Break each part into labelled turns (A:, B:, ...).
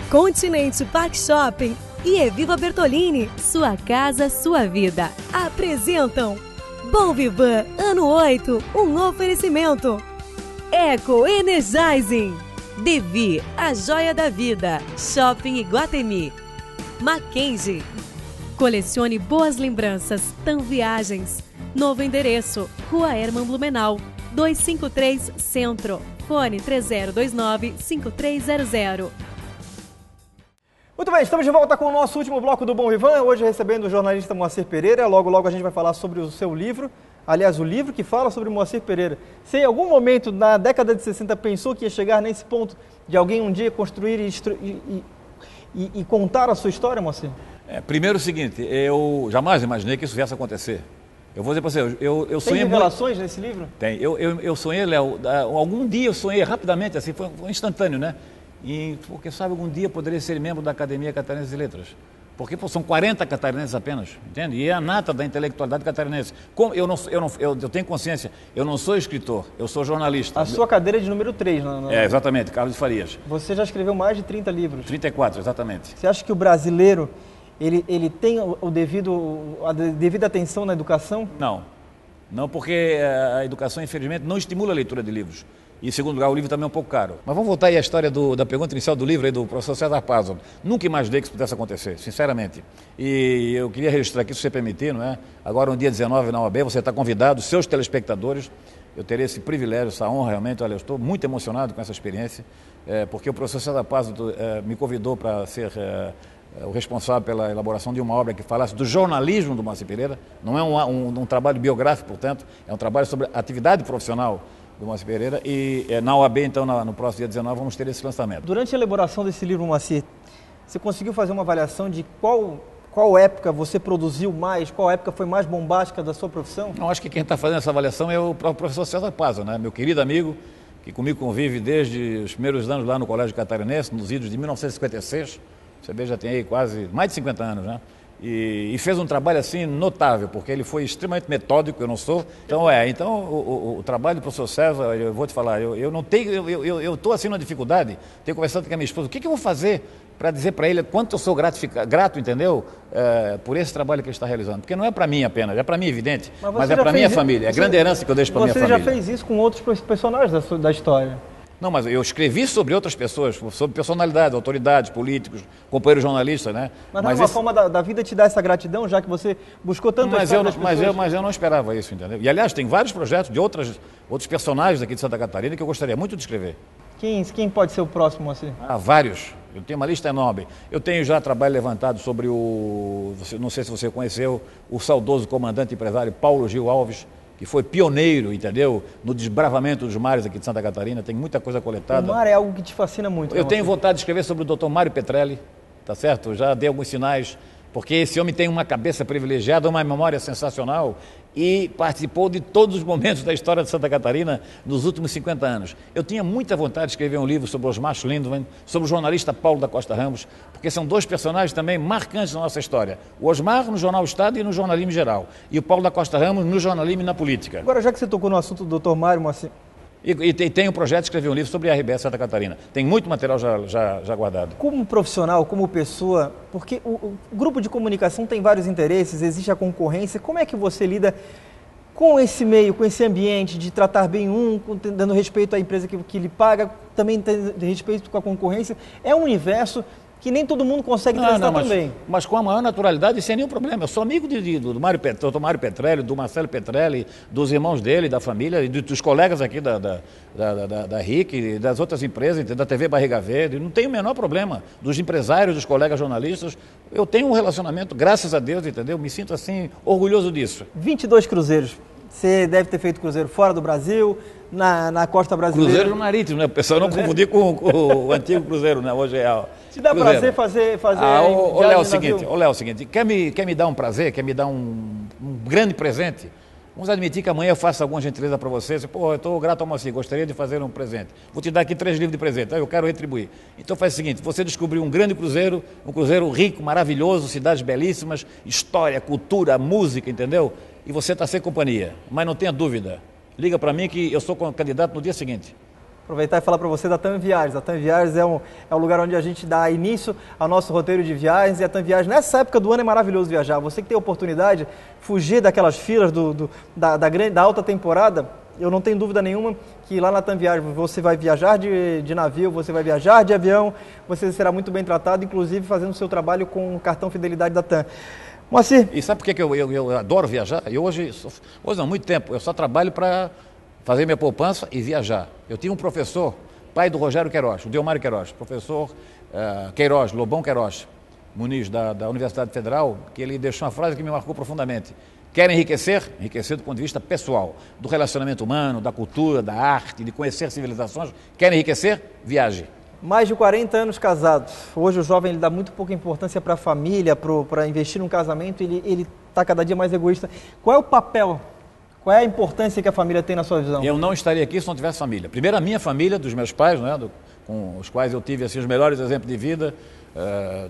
A: Continente Park Shopping e Eviva Bertolini, sua casa, sua vida. Apresentam Bom Vivan Ano 8, um oferecimento. Eco Energizing. Devi, a joia da vida. Shopping Iguatemi. Mackenzie. Colecione boas lembranças. TAM Viagens. Novo endereço. Rua Herman Blumenau, 253 Centro. Fone 3029-5300.
B: Muito bem, estamos de volta com o nosso último bloco do Bom Vivan. Hoje recebendo o jornalista Moacir Pereira. Logo, logo a gente vai falar sobre o seu livro. Aliás, o livro que fala sobre Moacir Pereira. Você em algum momento, na década de 60, pensou que ia chegar nesse ponto de alguém um dia construir e contar a sua história, Moacir?
C: Primeiro o seguinte, eu jamais imaginei que isso viesse a acontecer. Eu vou dizer para você, eu sonhei...
B: Tem revelações nesse livro?
C: Tem. Eu sonhei, Léo, algum dia eu sonhei rapidamente, assim, foi instantâneo, né? Porque, sabe, algum dia eu poderia ser membro da Academia Catarinense de Letras. Porque são 40 catarinenses apenas, entende? E é a nata da intelectualidade catarinense. Eu tenho consciência, eu não sou escritor, eu sou jornalista.
B: A sua cadeira é de número 3.
C: Exatamente, Carlos de Farias.
B: Você já escreveu mais de 30 livros.
C: 34, exatamente.
B: Você acha que o brasileiro, ele tem a devida atenção na educação?
C: Não, porque a educação, infelizmente, não estimula a leitura de livros. E, em segundo lugar, o livro também é um pouco caro. Mas vamos voltar aí à história da pergunta inicial do livro, aí, do professor César Pazzo. Nunca imaginei que isso pudesse acontecer, sinceramente. E eu queria registrar aqui, se você permitir, não é? Agora, no dia 19, na OAB, você está convidado, seus telespectadores. Eu terei esse privilégio, essa honra, realmente. Olha, eu estou muito emocionado com essa experiência, porque o professor César Pazzo me convidou para ser... o responsável pela elaboração de uma obra que falasse do jornalismo do Moacir Pereira. Não é um trabalho biográfico, portanto, é um trabalho sobre a atividade profissional do Moacir Pereira, e na OAB, então, no próximo dia 19, vamos ter esse lançamento.
B: Durante a elaboração desse livro, Moacir, você conseguiu fazer uma avaliação de qual época você produziu mais, qual época foi mais bombástica da sua profissão?
C: Eu acho que quem está fazendo essa avaliação é o próprio professor César Pazzo, né? Meu querido amigo, que comigo convive desde os primeiros anos lá no Colégio Catarinense, nos idos de 1956, você vê, já tem aí quase mais de 50 anos, né? E fez um trabalho assim notável, porque ele foi extremamente metódico, eu não sou. Então o trabalho do professor César, eu vou te falar, eu estou assim numa dificuldade, tenho conversado com a minha esposa, o que eu vou fazer para dizer para ele quanto eu sou grato, entendeu? Por esse trabalho que ele está realizando. Porque não é para mim apenas, é para mim, evidente, mas é para a minha família, é a grande herança que eu deixo para a minha família.
B: Você já fez isso com outros personagens da história?
C: Não, mas eu escrevi sobre outras pessoas, sobre personalidades, autoridades, políticos, companheiros jornalistas, né?
B: Mas não é uma forma da vida te dar essa gratidão, já que você buscou tanto a história das pessoas?
C: Mas eu não esperava isso, entendeu? E, aliás, tem vários projetos de outros personagens aqui de Santa Catarina que eu gostaria muito de escrever.
B: Quem pode ser o próximo, assim?
C: Vários. Eu tenho uma lista enorme. Eu tenho já trabalho levantado sobre não sei se você conheceu, o saudoso comandante empresário Paulo Gil Alves, que foi pioneiro, entendeu, no desbravamento dos mares aqui de Santa Catarina, tem muita coisa coletada.
B: O mar é algo que te fascina muito.
C: Eu tenho vontade de escrever sobre o Dr. Mário Petrelli, tá certo? Já dei alguns sinais, porque esse homem tem uma cabeça privilegiada, uma memória sensacional e participou de todos os momentos da história de Santa Catarina nos últimos 50 anos. Eu tinha muita vontade de escrever um livro sobre o Osmar Schlindman, sobre o jornalista Paulo da Costa Ramos, porque são dois personagens também marcantes na nossa história. O Osmar no Jornal Estado e no jornalismo geral, e o Paulo da Costa Ramos no jornalismo e na política.
B: Agora, já que você tocou no assunto do Dr. Mário, Moacir...
C: E tem um projeto de escrever um livro sobre a RBS Santa Catarina. Tem muito material já guardado.
B: Como profissional, como pessoa, porque o grupo de comunicação tem vários interesses, existe a concorrência, como é que você lida com esse meio, com esse ambiente de tratar bem dando respeito à empresa que lhe paga, também tendo respeito com a concorrência? É um universo que nem todo mundo consegue transitar também.
C: Mas com a maior naturalidade, sem nenhum problema. Eu sou amigo do Dr. Mário Petrelli, do Marcelo Petrelli, dos irmãos dele, da família, dos colegas aqui da RIC, das outras empresas, da TV Barriga Verde. Não tenho o menor problema. Dos empresários, dos colegas jornalistas. Eu tenho um relacionamento, graças a Deus, entendeu? Me sinto assim, orgulhoso disso.
B: 22 cruzeiros. Você deve ter feito cruzeiro fora do Brasil, na costa brasileira.
C: Cruzeiro no Marítimo, né? O pessoal não confundir com o antigo cruzeiro, né? Hoje é
B: Te dá prazer fazer
C: Ô, Léo, o seguinte, quer me dar um prazer, quer me dar um grande presente? Vamos admitir que amanhã eu faço alguma gentileza para você. Pô, eu estou grato ao Moacir, gostaria de fazer um presente. Vou te dar aqui 3 livros de presente, eu quero retribuir. Então faz o seguinte, você descobriu um grande cruzeiro, um cruzeiro rico, maravilhoso, cidades belíssimas, história, cultura, música, entendeu? E você está sem companhia, mas não tenha dúvida. Liga para mim que eu sou candidato no dia seguinte.
B: aproveitar e falar para você da TAM Viagens. A TAM Viagens é um lugar onde a gente dá início ao nosso roteiro de viagens, e a TAM Viagens, nessa época do ano, é maravilhoso viajar. Você que tem a oportunidade, fugir daquelas filas da alta temporada, eu não tenho dúvida nenhuma que lá na TAM Viagens você vai viajar de navio, você vai viajar de avião, você será muito bem tratado, inclusive fazendo o seu trabalho com o cartão Fidelidade da TAM. Moacir.
C: E sabe por que eu adoro viajar? Hoje não, há muito tempo, eu só trabalho para fazer minha poupança e viajar. Eu tinha um professor, pai do Rogério Queiroz, o Delmário Queiroz, professor Queiroz, Lobão Queiroz, Muniz, da Universidade Federal, que ele deixou uma frase que me marcou profundamente. Quer enriquecer? Enriquecer do ponto de vista pessoal, do relacionamento humano, da cultura, da arte, de conhecer civilizações. Quer enriquecer? Viaje.
B: Mais de 40 anos casados. Hoje o jovem ele dá muito pouca importância para a família, para investir num casamento, ele está cada dia mais egoísta. Qual é o papel, qual é a importância que a família tem na sua visão?
C: Eu não estaria aqui se não tivesse família. Primeiro a minha família, dos meus pais, né, com os quais eu tive assim, os melhores exemplos de vida.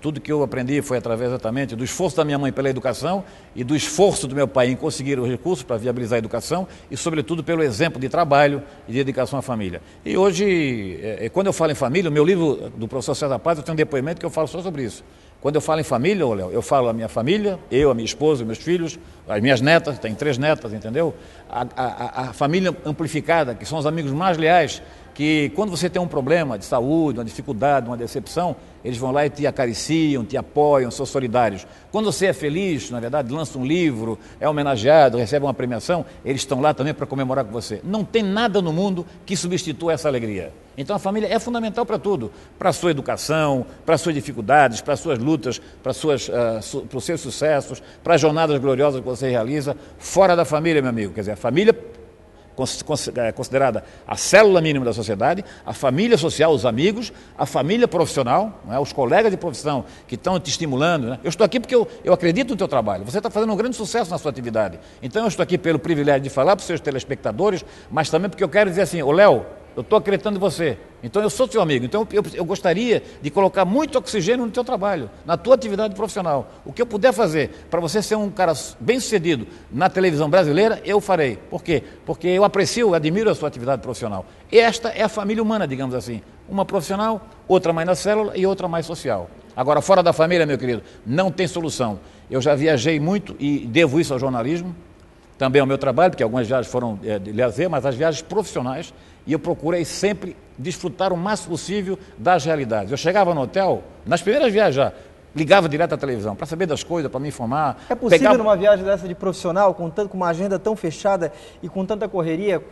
C: Tudo que eu aprendi foi através exatamente do esforço da minha mãe pela educação e do esforço do meu pai em conseguir os recursos para viabilizar a educação e, sobretudo, pelo exemplo de trabalho e de dedicação à família. E hoje, quando eu falo em família, o meu livro do professor César Paz, eu tenho um depoimento que eu falo só sobre isso. Quando eu falo em família, Léo, eu falo a minha família, eu, a minha esposa, os meus filhos, as minhas netas, tenho 3 netas, entendeu? A família amplificada, que são os amigos mais leais, que quando você tem um problema de saúde, uma dificuldade, uma decepção, eles vão lá e te acariciam, te apoiam, são solidários. Quando você é feliz, na verdade, lança um livro, é homenageado, recebe uma premiação, eles estão lá também para comemorar com você. Não tem nada no mundo que substitua essa alegria. Então a família é fundamental para tudo, para a sua educação, para as suas dificuldades, para as suas lutas, para os seus sucessos, para as jornadas gloriosas que você realiza. Fora da família, meu amigo, quer dizer, a família considerada a célula mínima da sociedade, a família social, os amigos, a família profissional, não é? Os colegas de profissão que estão te estimulando. Né? Eu estou aqui porque eu acredito no teu trabalho, você está fazendo um grande sucesso na sua atividade. Então eu estou aqui pelo privilégio de falar para os seus telespectadores, mas também porque eu quero dizer assim, ô Léo, eu estou acreditando em você, então eu sou seu amigo, então eu gostaria de colocar muito oxigênio no teu trabalho, na tua atividade profissional. O que eu puder fazer para você ser um cara bem-sucedido na televisão brasileira, eu farei. Por quê? Porque eu aprecio, admiro a sua atividade profissional. E esta é a família humana, digamos assim. Uma profissional, outra mais na célula e outra mais social. Agora, fora da família, meu querido, não tem solução. Eu já viajei muito e devo isso ao jornalismo, também ao meu trabalho, porque algumas viagens foram de lazer, mas as viagens profissionais, e eu procurei sempre desfrutar o máximo possível das realidades. Eu chegava no hotel, nas primeiras viagens já, ligava direto à televisão, para saber das coisas, para me informar.
B: É possível numa viagem dessa de profissional, com uma agenda tão fechada e com tanta correria,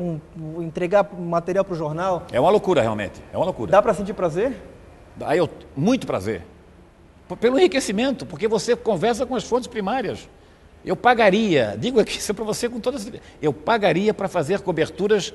B: entregar material para o jornal?
C: É uma loucura, realmente, é uma loucura.
B: Dá para sentir prazer?
C: Muito prazer. Pelo enriquecimento, porque você conversa com as fontes primárias. Eu pagaria, digo aqui isso para você com toda certeza, eu pagaria para fazer coberturas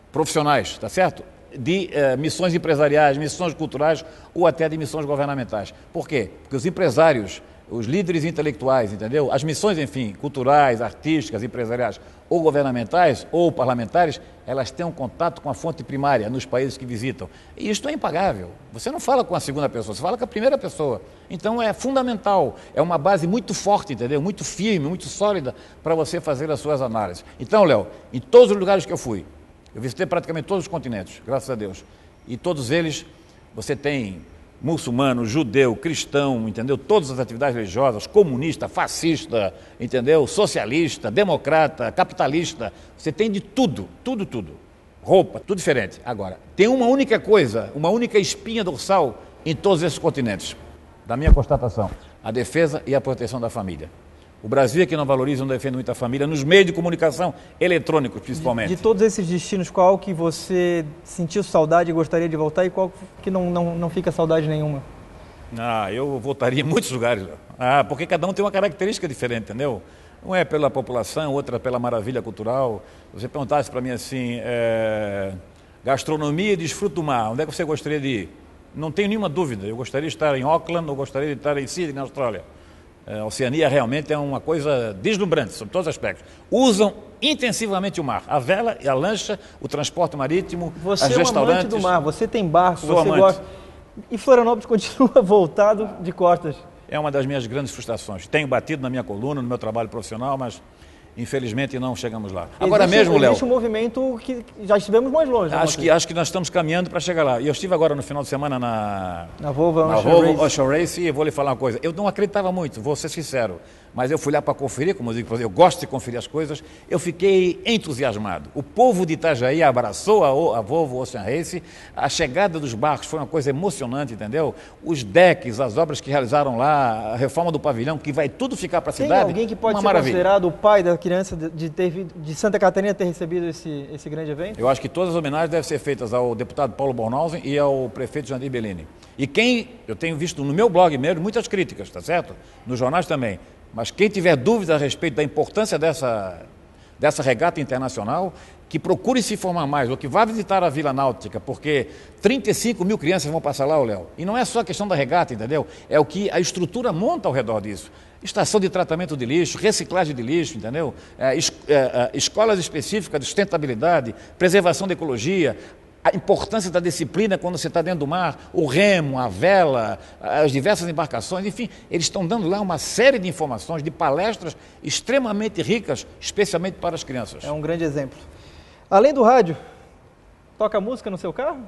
C: profissionais, tá certo? De missões empresariais, missões culturais ou até de missões governamentais. Por quê? Porque os empresários, os líderes intelectuais, entendeu? As missões, enfim, culturais, artísticas, empresariais ou governamentais ou parlamentares, elas têm um contato com a fonte primária nos países que visitam. E isto é impagável. Você não fala com a segunda pessoa, você fala com a primeira pessoa. Então é fundamental, é uma base muito forte, entendeu? Muito firme, muito sólida para você fazer as suas análises. Então, Léo, em todos os lugares que eu fui, eu visitei praticamente todos os continentes, graças a Deus. E todos eles, você tem muçulmano, judeu, cristão, entendeu? Todas as atividades religiosas, comunista, fascista, entendeu? Socialista, democrata, capitalista. Você tem de tudo, tudo, tudo. Roupa, tudo diferente. Agora, tem uma única coisa, uma única espinha dorsal em todos esses continentes, da minha constatação: a defesa e a proteção da família. O Brasil é que não valoriza e não defende muito a família, nos meios de comunicação eletrônicos, principalmente.
B: De todos esses destinos, qual que você sentiu saudade e gostaria de voltar e qual que não fica saudade nenhuma?
C: Eu voltaria em muitos lugares. Porque cada um tem uma característica diferente, entendeu? Um é pela população, outra pela maravilha cultural. Se você perguntasse para mim assim, gastronomia e desfruto do mar, onde é que você gostaria de ir? Não tenho nenhuma dúvida, eu gostaria de estar em Auckland ou gostaria de estar em Sydney, na Austrália. A Oceania realmente é uma coisa deslumbrante, sobre todos os aspectos. Usam intensivamente o mar, a vela, a lancha, o transporte marítimo,
B: os restaurantes. Você é um amante do mar, você tem barco, você gosta. E Florianópolis continua voltado de costas.
C: É uma das minhas grandes frustrações. Tenho batido na minha coluna, no meu trabalho profissional, mas Infelizmente não chegamos lá. Agora mesmo, Léo...
B: Existe um movimento que já estivemos mais longe.
C: Acho que nós estamos caminhando para chegar lá. E eu estive agora no final de semana na
B: Volvo
C: Ocean Race, e eu vou lhe falar uma coisa. Eu não acreditava muito, vou ser sincero, mas eu fui lá para conferir, como eu digo, eu gosto de conferir as coisas, eu fiquei entusiasmado. O povo de Itajaí abraçou a Volvo Ocean Race, a chegada dos barcos foi uma coisa emocionante, entendeu? Os decks, as obras que realizaram lá, a reforma do pavilhão, que vai tudo ficar para a cidade.
B: Tem alguém que pode ser considerado o pai da criança de Santa Catarina ter recebido esse grande evento?
C: Eu acho que todas as homenagens devem ser feitas ao deputado Paulo Bornhausen e ao prefeito Jandir Bellini. E eu tenho visto no meu blog mesmo muitas críticas, tá certo? Nos jornais também. Mas quem tiver dúvida a respeito da importância dessa regata internacional, que procure se informar mais, ou que vá visitar a Vila Náutica, porque 35 mil crianças vão passar lá, Léo. E não é só a questão da regata, entendeu? É o que a estrutura monta ao redor disso. Estação de tratamento de lixo, reciclagem de lixo, entendeu? Escolas específicas de sustentabilidade, preservação da ecologia, a importância da disciplina quando você está dentro do mar, o remo, a vela, as diversas embarcações, enfim, eles estão dando lá uma série de informações, de palestras extremamente ricas, especialmente para as crianças.
B: É um grande exemplo. Além do rádio, toca música no seu carro?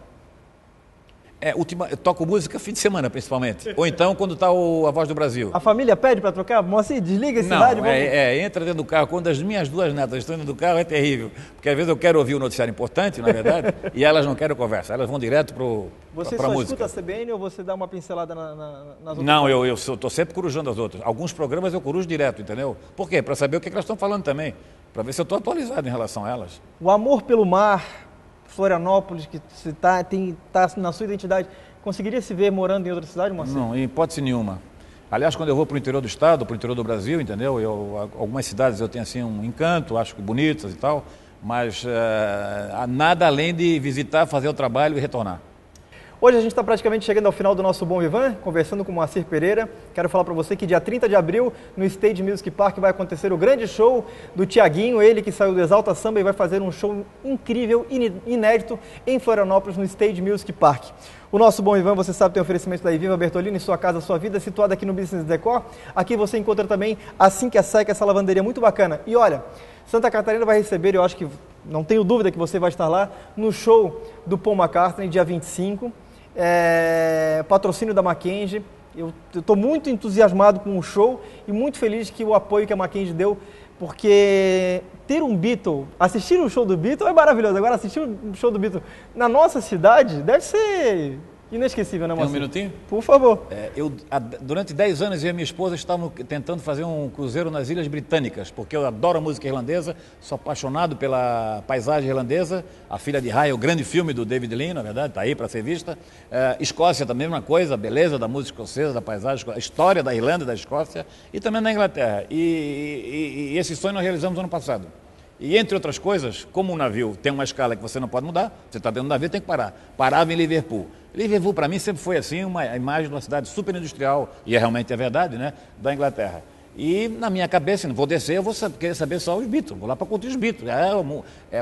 C: Eu toco música fim de semana, principalmente. Ou então, quando está a Voz do Brasil.
B: A família pede para trocar? Moacir, desliga esse rádio.
C: Entra dentro do carro. Quando as minhas duas netas estão dentro do carro, é terrível. Porque às vezes eu quero ouvir um noticiário importante, na verdade, e elas não querem conversa. Elas vão direto para a música.
B: Você só escuta a CBN ou você dá uma pincelada nas outras?
C: Não, eu estou sempre corujando as outras. Alguns programas eu corujo direto, entendeu? Por quê? Para saber o que elas estão falando também. Para ver se eu estou atualizado em relação a elas.
B: O amor pelo mar, Florianópolis, que está na sua identidade... Conseguiria se ver morando em outra cidade, Moacir?
C: Não, em hipótese nenhuma. Aliás, quando eu vou para o interior do estado, para o interior do Brasil, entendeu? Algumas cidades eu tenho assim um encanto, acho que bonitas e tal, mas nada além de visitar, fazer o trabalho e retornar.
B: Hoje a gente está praticamente chegando ao final do nosso Bom Vivan, conversando com o Moacir Pereira. Quero falar para você que dia 30 de abril, no Stage Music Park, vai acontecer o grande show do Tiaguinho, ele que saiu do Exalta Samba e vai fazer um show incrível, inédito, em Florianópolis, no Stage Music Park. O nosso Bom Vivan, você sabe, tem oferecimento da Eviva Bertolini, Sua Casa, Sua Vida, situada aqui no Business Decor. Aqui você encontra também a Assim que a Seca, essa lavanderia muito bacana. E olha, Santa Catarina vai receber, eu acho que, não tenho dúvida que você vai estar lá, no show do Paul McCartney, dia 25. Patrocínio da Mackenzie. Eu estou muito entusiasmado com o show e muito feliz que o apoio que a Mackenzie deu, porque ter um Beatle, assistir um show do Beatle é maravilhoso. Agora assistir um show do Beatle na nossa cidade deve ser inesquecível, né, Moacir?
C: Tem um minutinho?
B: Por favor.
C: Durante 10 anos, eu e minha esposa estávamos tentando fazer um cruzeiro nas Ilhas Britânicas, porque eu adoro a música irlandesa, sou apaixonado pela paisagem irlandesa, A Filha de Raya, o grande filme do David Lean, na verdade, está aí para ser vista. Escócia também, uma coisa, a beleza da música escocesa, da paisagem, a história da Irlanda e da Escócia, e também da Inglaterra. E esse sonho nós realizamos ano passado. E, entre outras coisas, como um navio tem uma escala que você não pode mudar, você está dentro do navio, tem que parar. Parava em Liverpool. Liverpool, para mim, sempre foi assim, uma imagem de uma cidade super industrial, e realmente é verdade, né, da Inglaterra. E, na minha cabeça, não vou descer, eu vou querer saber só os Beatles, vou lá para curtir os Beatles.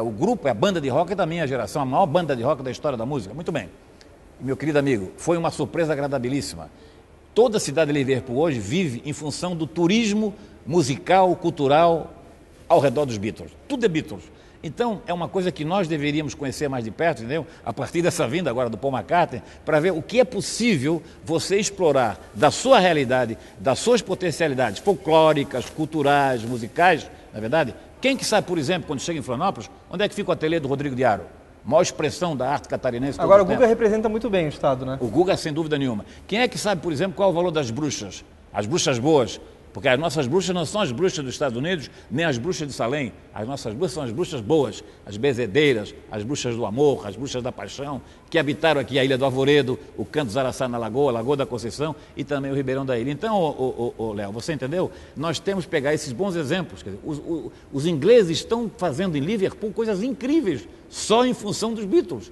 C: O grupo, é a banda de rock da minha geração, a maior banda de rock da história da música. Muito bem. Meu querido amigo, foi uma surpresa agradabilíssima. Toda a cidade de Liverpool hoje vive em função do turismo musical, cultural, ao redor dos Beatles. Tudo é Beatles. Então, é uma coisa que nós deveríamos conhecer mais de perto, entendeu? A partir dessa vinda agora do Paul McCartney, para ver o que é possível você explorar da sua realidade, das suas potencialidades folclóricas, culturais, musicais, na é verdade? Quem que sabe, por exemplo, quando chega em Florianópolis, onde é que fica o ateliê do Rodrigo Diaro? Maior expressão da arte catarinense.
B: Agora o Guga representa muito bem o estado, né?
C: O Guga, sem dúvida nenhuma. Quem é que sabe, por exemplo, qual é o valor das bruxas? As bruxas boas. Porque as nossas bruxas não são as bruxas dos Estados Unidos, nem as bruxas de Salem. As nossas bruxas são as bruxas boas, as bezedeiras, as bruxas do amor, as bruxas da paixão, que habitaram aqui a Ilha do Arvoredo, o Canto Zaraçá na Lagoa, a Lagoa da Conceição e também o Ribeirão da Ilha. Então, Léo, você entendeu? Nós temos que pegar esses bons exemplos. Quer dizer, os ingleses estão fazendo em Liverpool coisas incríveis, só em função dos Beatles.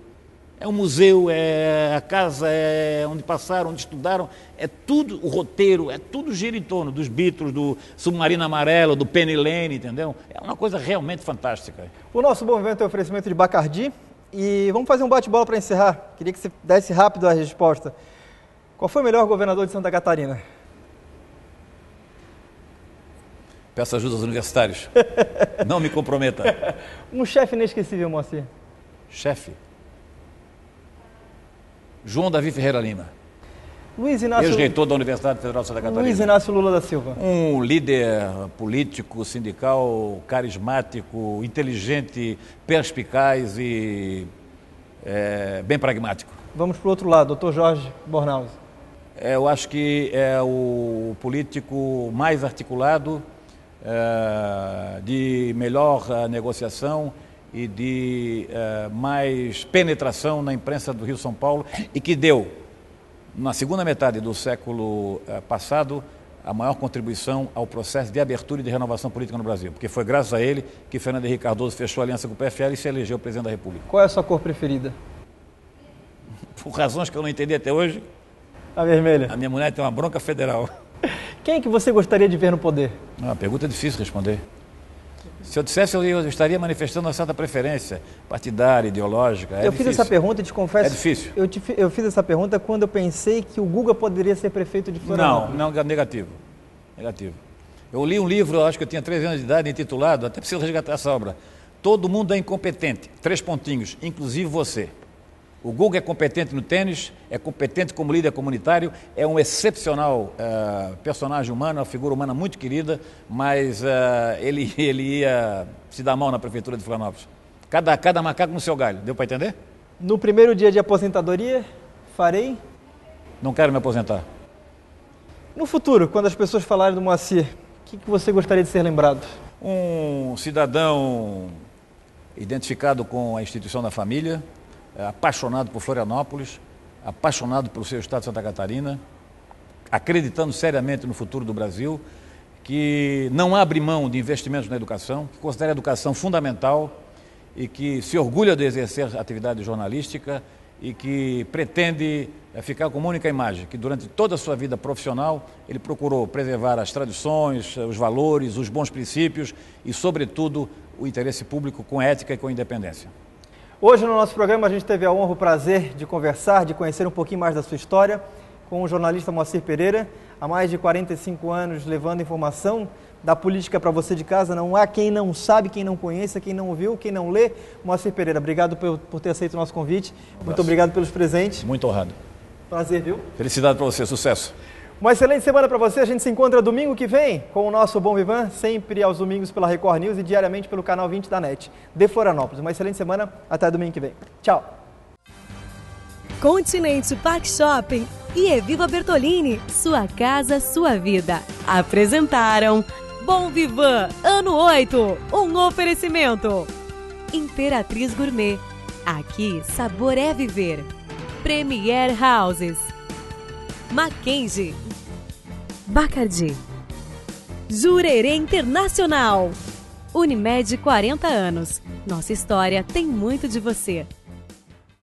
C: É um museu, é a casa, é onde passaram, onde estudaram, é tudo, o roteiro, é tudo gira em torno dos Beatles, do Submarino Amarelo, do Penny Lane, entendeu? É uma coisa realmente fantástica.
B: O nosso Bom Vivan tem oferecimento de Bacardi e vamos fazer um bate-bola para encerrar. Queria que você desse rápido a resposta. Qual foi o melhor governador de Santa Catarina?
C: Peço ajuda aos universitários. Não me comprometa.
B: Um chefe inesquecível, Moacir.
C: Chefe. João Davi Ferreira Lima.
B: Luiz Inácio...
C: Ex-reitor da Universidade Federal de Santa Catarina.
B: Luiz Inácio Lula da Silva.
C: Um líder político, sindical, carismático, inteligente, perspicaz e bem pragmático.
B: Vamos para o outro lado, Dr. Jorge Bornhausen.
C: Eu acho que é o político mais articulado, de melhor negociação e de mais penetração na imprensa do Rio-São Paulo e que deu, na segunda metade do século passado, a maior contribuição ao processo de abertura e de renovação política no Brasil, porque foi graças a ele que Fernando Henrique Cardoso fechou a aliança com o PFL e se elegeu presidente da República.
B: Qual é a sua cor preferida?
C: Por razões que eu não entendi até hoje.
B: A vermelha.
C: A minha mulher tem uma bronca federal.
B: Quem é que você gostaria de ver no poder?
C: Uma pergunta difícil de responder. Se eu dissesse, eu estaria manifestando uma certa preferência partidária, ideológica.
B: Eu fiz essa pergunta e te confesso...
C: É difícil.
B: Eu fiz essa pergunta quando eu pensei que o Guga poderia ser prefeito de Florianópolis.
C: Não, negativo. Negativo. Eu li um livro, acho que eu tinha 13 anos de idade, intitulado, até preciso resgatar essa obra, Todo Mundo é Incompetente, 3 pontinhos, inclusive você. O Guga é competente no tênis, é competente como líder comunitário, é um excepcional personagem humano, uma figura humana muito querida, mas ele ia se dar mal na prefeitura de Florianópolis. Cada macaco no seu galho, deu para entender?
B: No primeiro dia de aposentadoria, farei?
C: Não quero me aposentar.
B: No futuro, quando as pessoas falarem do Moacir, o que você gostaria de ser lembrado?
C: Um cidadão identificado com a instituição da família, apaixonado por Florianópolis, apaixonado pelo seu estado de Santa Catarina, acreditando seriamente no futuro do Brasil, que não abre mão de investimentos na educação, que considera a educação fundamental e que se orgulha de exercer atividade jornalística e que pretende ficar com uma única imagem, que durante toda a sua vida profissional ele procurou preservar as tradições, os valores, os bons princípios e, sobretudo, o interesse público com ética e com independência.
B: Hoje no nosso programa a gente teve a honra, o prazer de conversar, de conhecer um pouquinho mais da sua história com o jornalista Moacir Pereira, há mais de 45 anos levando informação da política para você de casa. Não há quem não sabe, quem não conheça, quem não ouviu, quem não lê. Moacir Pereira, obrigado por ter aceito o nosso convite. Muito obrigado pelos presentes.
C: Muito honrado.
B: Prazer, viu?
C: Felicidade para você, sucesso.
B: Uma excelente semana para você. A gente se encontra domingo que vem com o nosso Bom Vivan, sempre aos domingos pela Record News e diariamente pelo canal 20 da NET de Florianópolis. Uma excelente semana. Até domingo que vem. Tchau.
A: Continente Park Shopping e Eviva Bertolini, sua casa, sua vida. Apresentaram Bom Vivan, ano 8, um oferecimento. Imperatriz Gourmet, aqui sabor é viver. Premier Houses, Mackenzie, Bacardi, Jurerê Internacional, Unimed 40 anos. Nossa história tem muito de você.